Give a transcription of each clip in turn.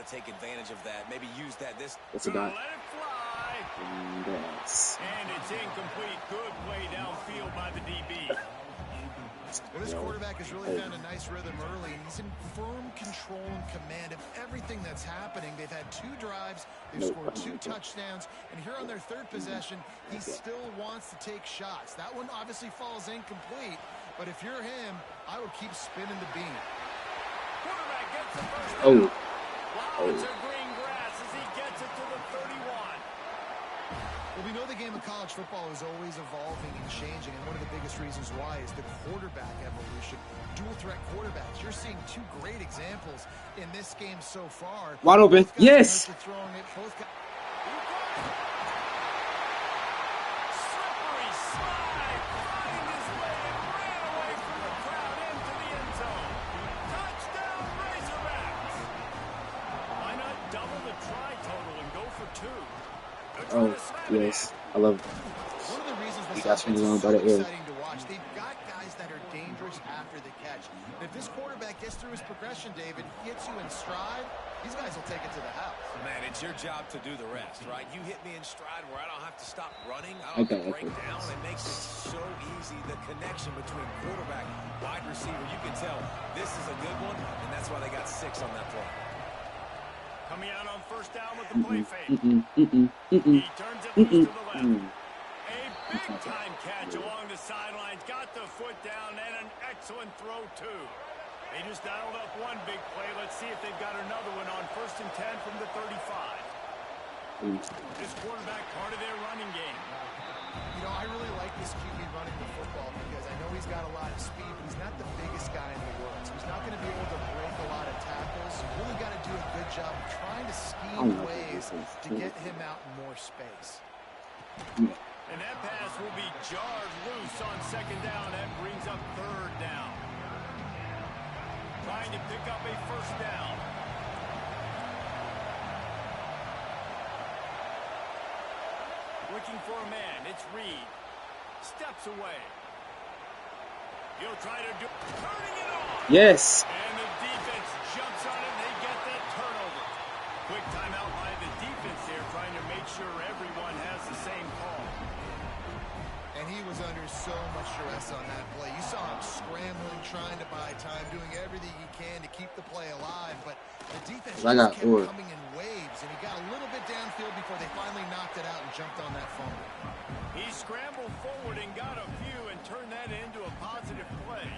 to take advantage of that. Maybe use that this. What's it got? Let it fly. Yes. And it's incomplete. Good play downfield by the DB. Well, this quarterback has really found a nice rhythm early, and he's in firm control and command of everything that's happening. They've had 2 drives, they've scored 2 touchdowns, and here on their 3rd possession, he still wants to take shots. That one obviously falls incomplete, but if you're him, I would keep spinning the beam. Quarterback gets the first down. Wow, it's a green grass as he gets it to the 31. Well, we know the game of college football is always evolving and changing, and one of the biggest reasons why is the quarterback evolution. Dual threat quarterbacks. You're seeing 2 great examples in this game so far. Wide open. Yes. Slippery slide, find his way and ran away from the crowd into the end zone. Touchdown, Razorbacks. Why not double the try total and go for 2? Oh, yes. I love it. One of the reasons You this got some offense is so better air. exciting to watch, they've got guys that are dangerous after the catch. And if this quarterback gets through his progression, David, gets you in stride, these guys will take it to the house. Man, it's your job to do the rest, right? You hit me in stride where I don't have to stop running. I don't have to break down. It makes it so easy. The connection between quarterback, wide receiver, you can tell this is a good one, and that's why they got 6 on that play. Coming out on first down with the play fake. He turns it loose to the left. A big-time catch along the sidelines. Got the foot down and an excellent throw, too. They just dialed up one big play. Let's see if they've got another one on 1st and 10 from the 35. This quarterback part of their running game. You know, I really like this QB running the football because I know he's got a lot of speed, but he's not the biggest guy in the world. So he's not going to be able to break a lot of tackles. You really got to do a good job of trying to scheme ways to get him out in more space. And that pass will be jarred loose on 2nd down. That brings up 3rd down. Trying to pick up a 1st down. Looking for a man. It's Reed. Steps away. He'll try to do... Turning it on! Yes. And the defense jumps on it, and they get that turnover. Quick timeout by the defense there, trying to make sure everyone has the same call. And he was under so much stress on that play. You saw him scrambling, trying to buy time, doing everything he can to keep the play alive. But the defense just kept coming in waves, and he got a little bit downfield before they finally knocked it out and jumped on that fumble. He scrambled forward and got a few and turned that into a positive play.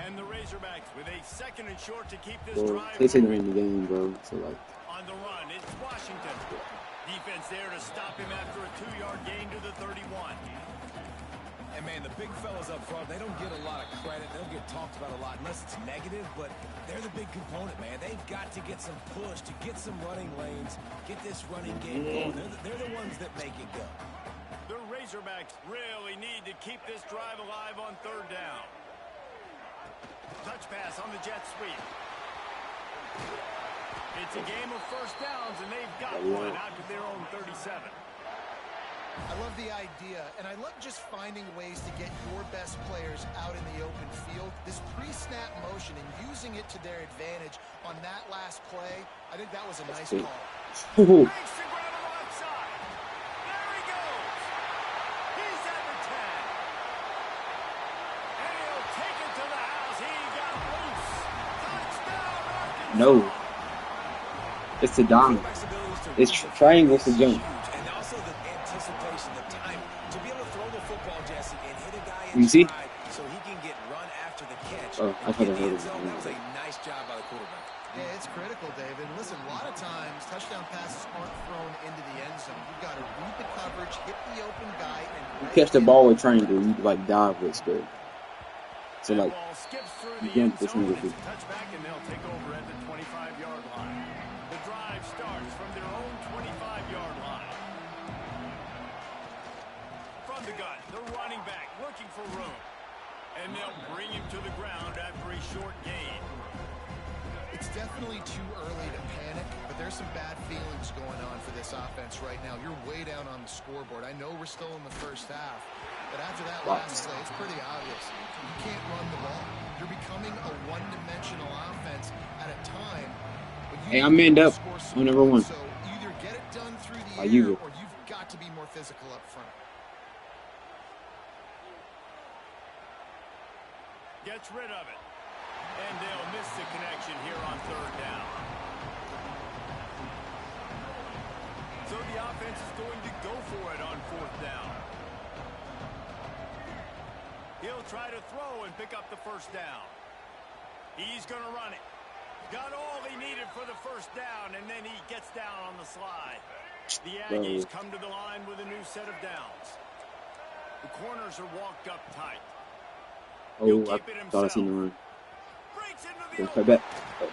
And the Razorbacks with a 2nd and short to keep this drive. They said they're in the game, bro. So like. On the run, it's Washington. Defense there to stop him after a 2-yard gain to the 31. And, man, the big fellas up front, they don't get a lot of credit. They don't get talked about a lot unless it's negative, but they're the big component, man. They've got to get some push, to get some running lanes, get this running game going. They're the ones that make it go. The Razorbacks really need to keep this drive alive on 3rd down. Touch pass on the jet sweep. It's a game of 1st downs, and they've got one out to their own 37. I love the idea, and I love just finding ways to get your best players out in the open field. This pre-snap motion and using it to their advantage on that last play, I think that was a nice call. Makes the grab on the left side. There he goes. He's at the 10. And he'll take it to the house. He got loose. Touchdown, Arkansas. No. It's the dom. It's triangle for jump. And also the anticipation, the time to be able to throw the football, Jesse, and hit a guy You see? inside so he can get run after the catch. Oh, I thought I heard it. That was a nice job by the quarterback. Yeah, it's critical, David. Listen, a lot of times touchdown passes aren't thrown into the end zone. You've got to read the coverage, hit the open guy, and You catch the ball with triangle, you like dive with good. So like, you can't this one with it. Touchback, and they'll take over at the 25-yard line. The drive starts from their own 25-yard line. From the gun, the running back looking for room. And they'll bring him to the ground after a short gain. It's definitely too early to panic, but there's some bad feelings going on for this offense right now. You're way down on the scoreboard. I know we're still in the 1st half, but after that last play, it's pretty obvious. You can't run the ball. You're becoming a one-dimensional offense at a time when Hey, I'm manned up on number 1. So either get it done through the Like air, usual. or you've got to be more physical up front. Gets rid of it. And they'll miss the connection here on third down. So the offense is going to go for it on fourth down. He'll try to throw and pick up the first down. He's going to run it. Got all he needed for the first down, and then he gets down on the slide. The Aggies come to the line with a new set of downs. The corners are walked up tight. Oh, I thought I seen the run. Don't play back. Oh.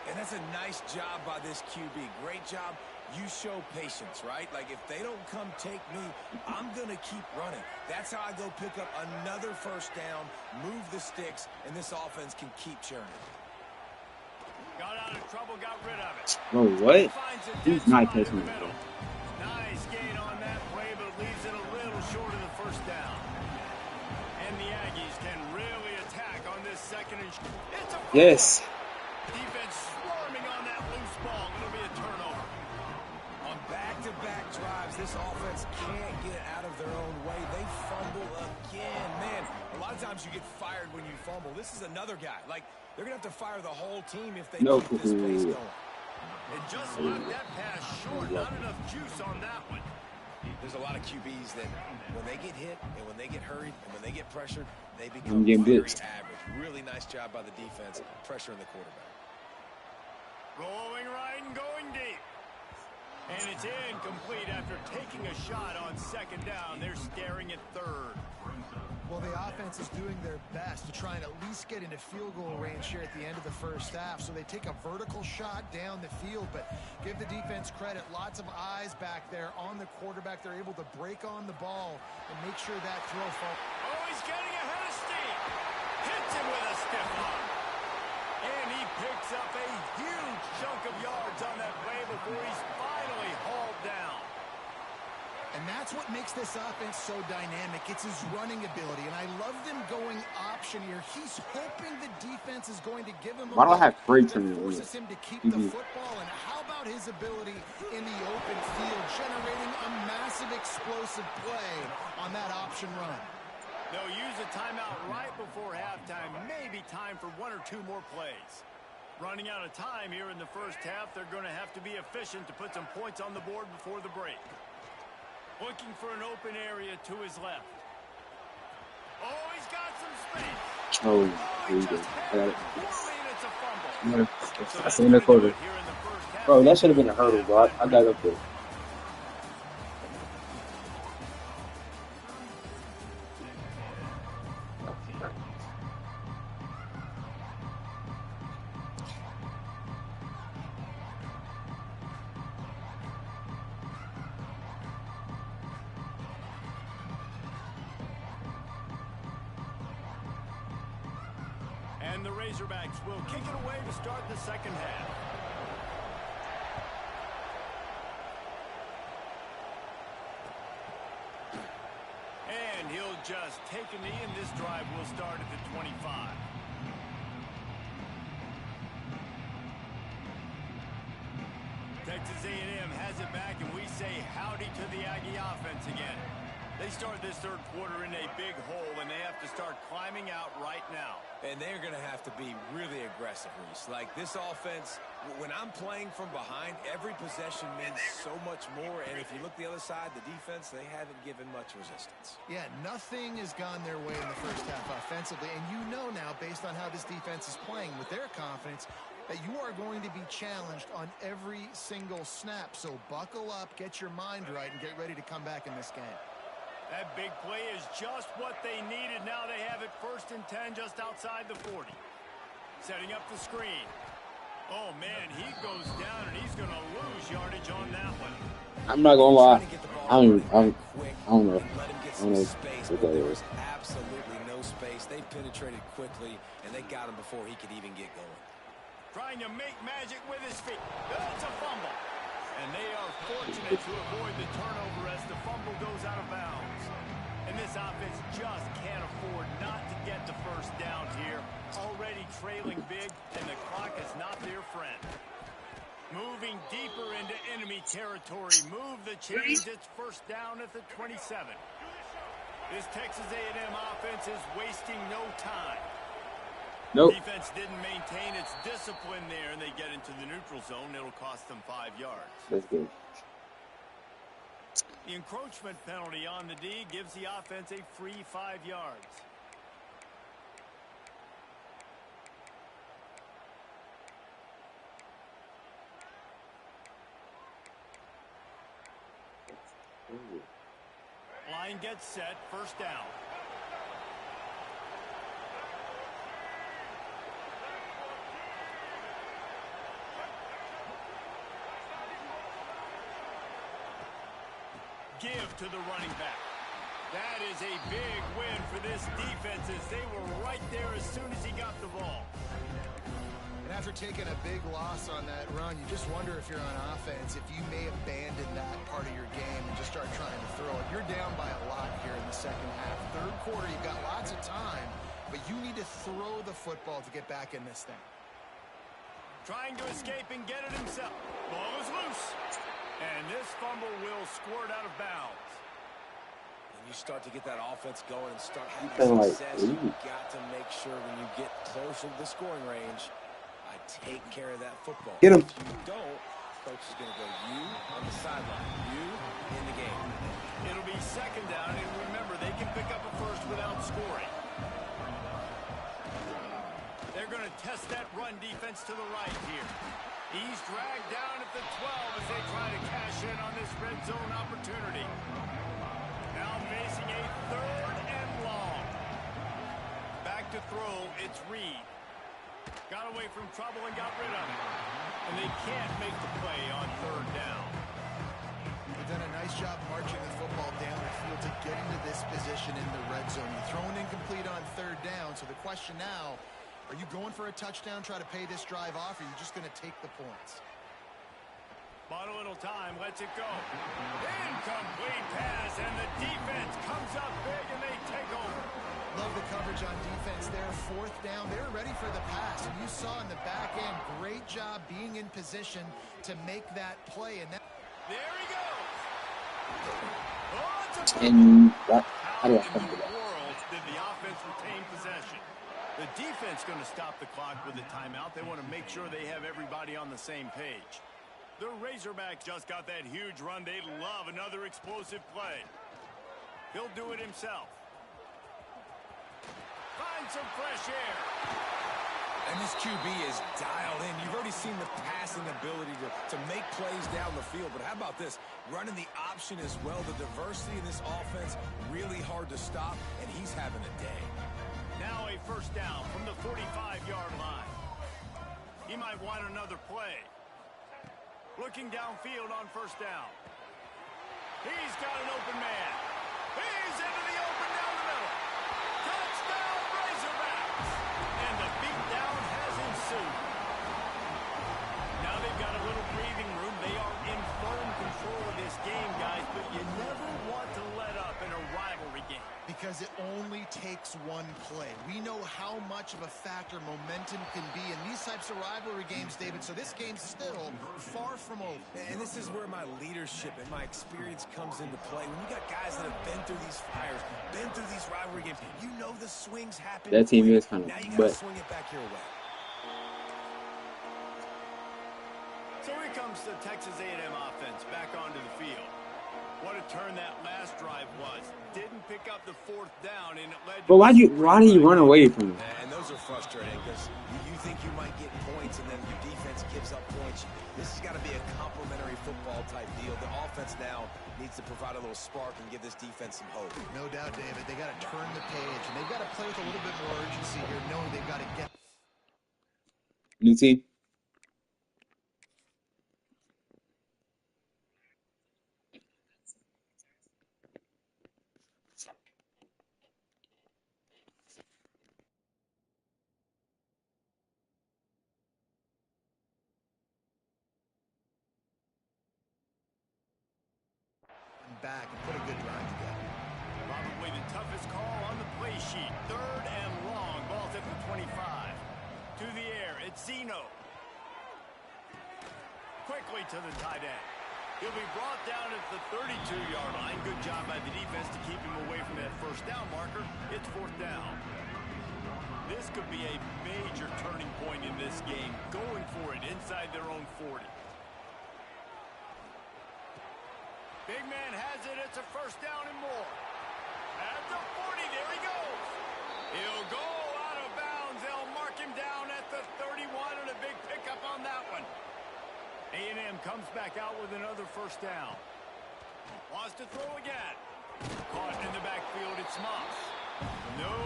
And that's a nice job by this QB. Great job. You show patience, right? Like, if they don't come take me, I'm going to keep running. That's how I go pick up another first down, move the sticks, and this offense can keep churning. Got out of trouble, got rid of it. Oh, what? He's not catching it. Nice gain on that play, but leaves it a little short of the first down. And the Aggies can really attack on this second and it's a yes. Defense swarming on that loose ball. It'll be a turnover. On back-to-back drives, this offense can't get out of their own way. They fumble again. Man, a lot of times you get fired when you fumble. This is another guy. Like, they're going to have to fire the whole team if they keep this pace going. It just left that pass short. Not enough juice on that one. There's a lot of QBs that when they get hit and when they get hurried and when they get pressured, they become very blitzed. average. Really nice job by the defense pressuring the quarterback. Rolling right and going deep. And it's incomplete after taking a shot on second down. They're staring at third. Well, the offense is doing their best to try and at least get into field goal range here at the end of the first half. So they take a vertical shot down the field, but give the defense credit. Lots of eyes back there on the quarterback. They're able to break on the ball and make sure that throw falls. Oh, he's getting ahead of steam. Hits him with a stiff arm. And he picks up a huge chunk of yards on that play before he's finally hauled down. And that's what makes this offense so dynamic. It's his running ability, and I love them going option here. He's hoping the defense is going to give him a Why do I have freight that in forces him to keep the football. And how about his ability in the open field, generating a massive explosive play on that option run? They'll use a timeout right before halftime. Maybe time for one or two more plays. Running out of time here in the first half, they're going to have to be efficient to put some points on the board before the break. Looking for an open area to his left. Oh, he's got some space. Oh, here we go. I got it. It's a fumble. I seen the quarter. Bro, that should have been a hurdle, bro. I got up there. And the Razorbacks will kick it away to start the second half. And he'll just take a knee, and this drive will start at the 25. Texas A&M has it back, and we say howdy to the Aggie offense again. They start this third quarter in a big hole, and they have to start climbing out right now. And they're going to have to be really aggressive, Reese. Like, this offense, when I'm playing from behind, every possession means so much more. And if you look the other side, the defense, they haven't given much resistance. Yeah, nothing has gone their way in the first half offensively. And you know now, based on how this defense is playing with their confidence, that you are going to be challenged on every single snap. So buckle up, get your mind right, and get ready to come back in this game. That big play is just what they needed. Now they have it 1st and 10 just outside the 40. Setting up the screen. Oh, man, he goes down, and he's going to lose yardage on that one. I'm not going to lie. I don't know. I don't know Space, what that there is. was absolutely no space. They penetrated quickly, and they got him before he could even get going. Trying to make magic with his feet. That's a fumble. And they are fortunate to avoid the turnover as the fumble goes out of bounds. And this offense just can't afford not to get the first down here. Already trailing big, and the clock is not their friend. Moving deeper into enemy territory. Move the change. It's first down at the 27. This Texas A&M offense is wasting no time. Nope. Defense didn't maintain its discipline there, and they get into the neutral zone. It'll cost them 5 yards. That's good. The encroachment penalty on the D gives the offense a free 5 yards. Line gets set, first down. Give to the running back. That is a big win for this defense as they were right there as soon as he got the ball. And after taking a big loss on that run, you just wonder if you're on offense, if you may abandon that part of your game and just start trying to throw it. You're down by a lot here in the second half. Third quarter, you've got lots of time, but you need to throw the football to get back in this thing. Trying to escape and get it himself. Ball is loose. And this fumble will squirt out of bounds. When you start to get that offense going and start having success, you've got to make sure when you get closer to the scoring range, I take care of that football. Get him. If you don't, coach is going to go you on the sideline, you in the game. It'll be second down, and remember, they can pick up a first without scoring. They're going to test that run defense to the right here. He's dragged down at the 12 as they try to cash in on this red zone opportunity. Now facing a third and long. Back to throw, it's Reed. Got away from trouble and got rid of it. And they can't make the play on third down. They've done a nice job marching the football down the field to get into this position in the red zone. You're throwing incomplete on third down, so the question now, are you going for a touchdown, try to pay this drive off, or are you just going to take the points? Bought a little time, lets it go. Incomplete pass, and the defense comes up big, and they take over. Love the coverage on defense there. Fourth down, they're ready for the pass. And you saw in the back end, great job being in position to make that play. And that there he goes. Oh, it's a And that, How in the world did the offense retain possession? The defense going to stop the clock with a timeout. They want to make sure they have everybody on the same page. The Razorbacks just got that huge run. They love another explosive play. He'll do it himself. Find some fresh air. And this QB is dialed in. You've already seen the passing ability to make plays down the field. But how about this? Running the option as well. The diversity in this offense, really hard to stop. And he's having a day. Now a first down from the 45-yard line. He might want another play. Looking downfield on first down. He's got an open man. He's into the open down the middle. Touchdown, Razorbacks! And the beatdown has ensued. Now they've got a little breathing room. They are in firm control of this game, guys, but you never want to let up in a rivalry game. because it only takes one play. We know how much of a factor momentum can be in these types of rivalry games, David, so this game's still far from over. And this is where my leadership and my experience comes into play. When you got guys that have been through these fires, been through these rivalry games, you know the swings happen. That team is kind of, now you but gotta swing it back your way. So here comes the Texas A&M offense back onto the field. What a turn that last drive was. Didn't pick up the fourth down, and it led to... But why do you run away from it? And those are frustrating because you think you might get points and then your defense gives up points. This has got to be a complementary football type deal. The offense now needs to provide a little spark and give this defense some hope. No doubt, David. They got to turn the page, and they've got to play with a little bit more urgency here, knowing they've got to get... New team. back and put a good drive together. Robert probably the toughest call on the play sheet. 3rd and long. Ball's at the 25. To the air, it's Zeno. Quickly to the tight end. He'll be brought down at the 32-yard line. Good job by the defense to keep him away from that first down marker. It's 4th down. This could be a major turning point in this game. Going for it inside their own 40. Big man has it. It's a 1st down and more. At the 40, there he goes. He'll go out of bounds. They'll mark him down at the 31, and a big pickup on that one. A&M comes back out with another 1st down. Wants to throw again. Caught in the backfield, it's Moss. No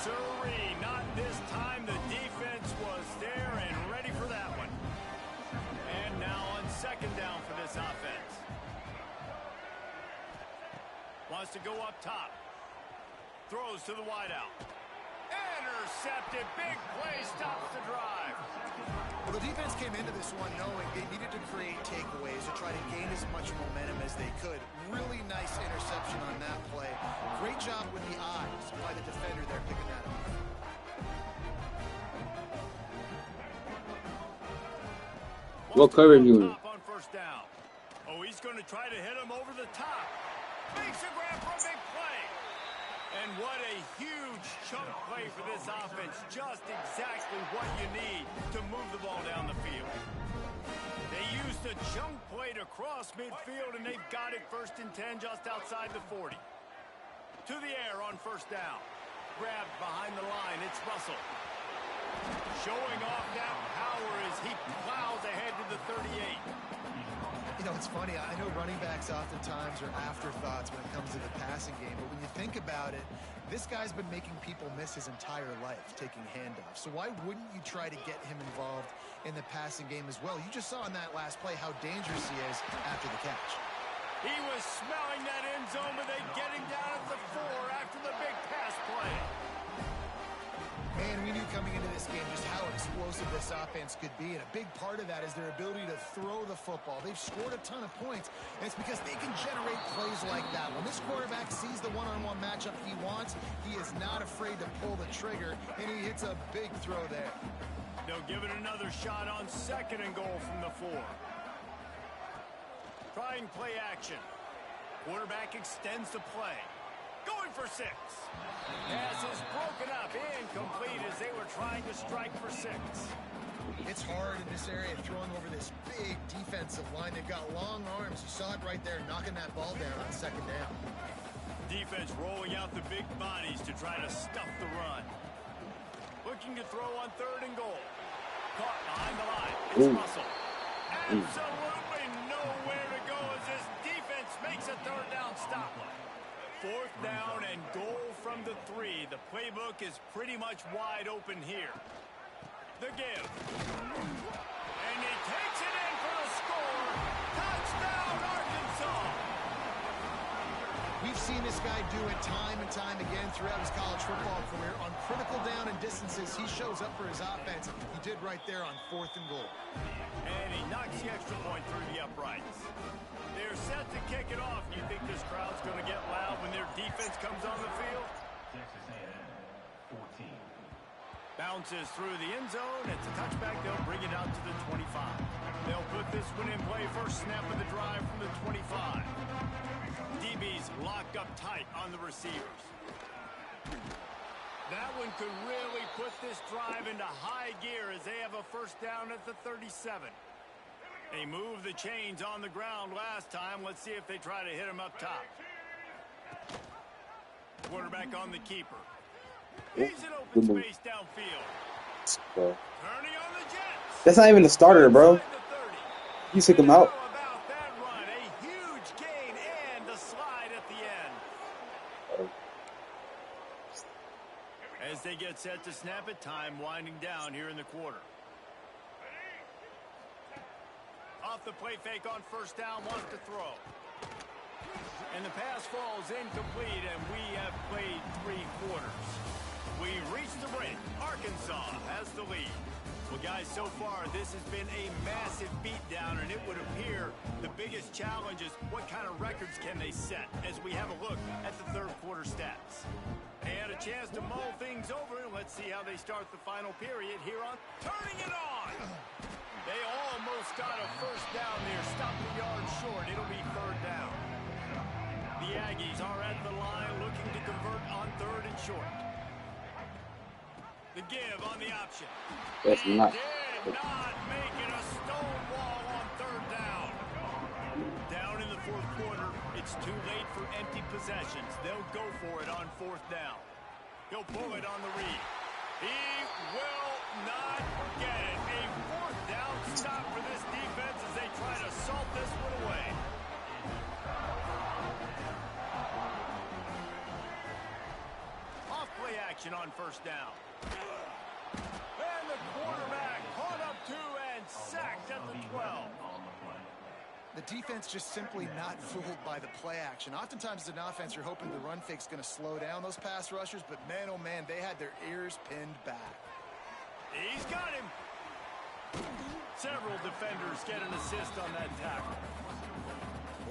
siree, not this time. The defense was there and ready for that one. And now on 2nd down for this offense. Wants to go up top. Throws to the wideout. Intercepted. Big play stops the drive. Well, the defense came into this one knowing they needed to create takeaways to try to gain as much momentum as they could. Really nice interception on that play. Great job with the eyes by the defender there picking that up. What cover are you in? On 1st down. Oh, he's going to try to hit him over the top. Makes a grab for a big play. And what a huge chunk play for this offense. Just exactly what you need to move the ball down the field. They used a chunk play to cross midfield, and they've got it 1st and 10 just outside the 40. To the air on 1st down. Grabbed behind the line. It's Russell. Showing off that power as he plows ahead to the 38. You know, it's funny. I know running backs oftentimes are afterthoughts when it comes to the passing game, but when you think about it, this guy's been making people miss his entire life taking handoffs. So why wouldn't you try to get him involved in the passing game as well? You just saw in that last play how dangerous he is after the catch. He was smelling that end zone, but they get him down at the 4 after the big pass play. And we knew coming into this game just how explosive this offense could be, and a big part of that is their ability to throw the football. They've scored a ton of points, and it's because they can generate plays like that. When this quarterback sees the one-on-one matchup he wants, he is not afraid to pull the trigger, and he hits a big throw there. They'll give it another shot on 2nd and goal from the 4. Trying play action. Quarterback extends the play. Going for 6. Pass is broken up, incomplete as they were trying to strike for 6. It's hard in this area throwing over this big defensive line. They've got long arms. You saw it right there, knocking that ball down on 2nd down. Defense rolling out the big bodies to try to stuff the run. Looking to throw on 3rd and goal. Caught behind the line. It's Russell. Absolutely nowhere to go as this defense makes a 3rd down stop. 4th down and goal from the 3. The playbook is pretty much wide open here. The give. And he takes it in for the score. Touchdown, Arkansas. We've seen this guy do it time and time again throughout his college football career. On critical down and distances, he shows up for his offense. He did right there on 4th and goal. And he knocks the extra point through the uprights. They're set to kick it off. You think this crowd's going to get loud when their defense comes on the field? Texas A&M, 14. Bounces through the end zone. It's a touchback. They'll bring it out to the 25. They'll put this one in play. First snap of the drive from the 25. DB's locked up tight on the receivers. That one could really put this drive into high gear as they have a 1st down at the 37. They moved the chains on the ground last time. Let's see if they try to hit him up top. Quarterback on the keeper. He's in open space downfield. Turning on the Jets. That's not even a starter, bro. You took him out. About that run, a huge gain and a slide at the end. As they get set to snap it, time winding down here in the quarter. Off the play fake on 1st down, wants to throw. And the pass falls incomplete, and we have played 3 quarters. We reach gets the win. Arkansas has the lead. Well, guys, so far this has been a massive beatdown, and it would appear the biggest challenge is what kind of records can they set as we have a look at the third quarter stats. And a chance to mull things over, and let's see how they start the final period here on Turning It On. They almost got a first down there, stopped the yard short. It'll be third down. The Aggies are at the line looking to convert on third and short. The give on the option. That's He not. did not make it a stone wall on third down. Down in the fourth quarter, it's too late for empty possessions. They'll go for it on fourth down. He'll pull it on the read. He will not get it. A fourth down stop for this defense as they try to salt this one away. Off play action on first down. And the quarterback caught up to and sacked at the 12. The defense just simply not fooled by the play action. Oftentimes as an offense, you're hoping the run fake's going to slow down those pass rushers, but man, oh man, they had their ears pinned back. He's got him. Several defenders get an assist on that tackle.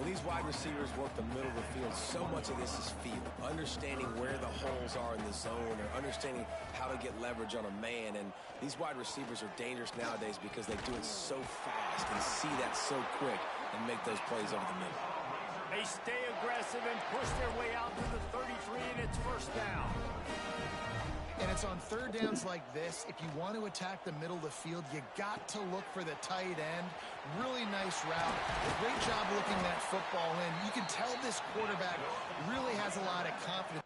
When these wide receivers work the middle of the field, so much of this is feel. Understanding where the holes are in the zone or understanding how to get leverage on a man. And these wide receivers are dangerous nowadays because they do it so fast and see that so quick and make those plays over the middle. They stay aggressive and push their way out to the 33, and it's first down. And it's on third downs like this. If you want to attack the middle of the field, you got to look for the tight end. Really nice route. Great job looking that football in. You can tell this quarterback really has a lot of confidence.